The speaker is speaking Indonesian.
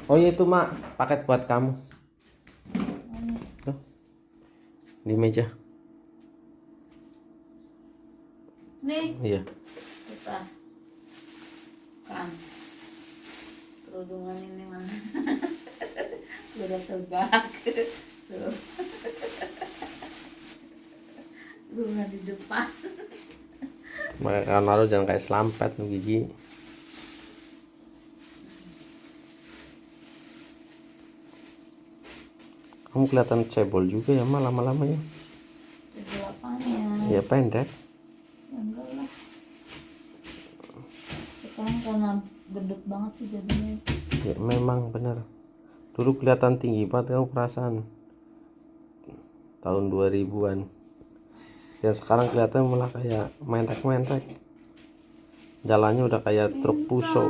Oh iya itu mak, paket buat kamu. Tuh, di meja. Nih, Iya. kita kan kerudungan ini mana? Udah tebak. Tuh. Bunga di depan. Makanya naruh jangan kayak selampet gigi. Kamu kelihatan cebol juga ya mak lama-lama ya. Jadi apanya? Ya pendek. Enggak lah. Sekarang karena gendut banget sih jadinya. Ya memang bener. Dulu kelihatan tinggi banget kamu perasaan. Tahun 2000-an. Ya sekarang kelihatan malah kayak mentek-mentek. Jalannya udah kayak truk puso.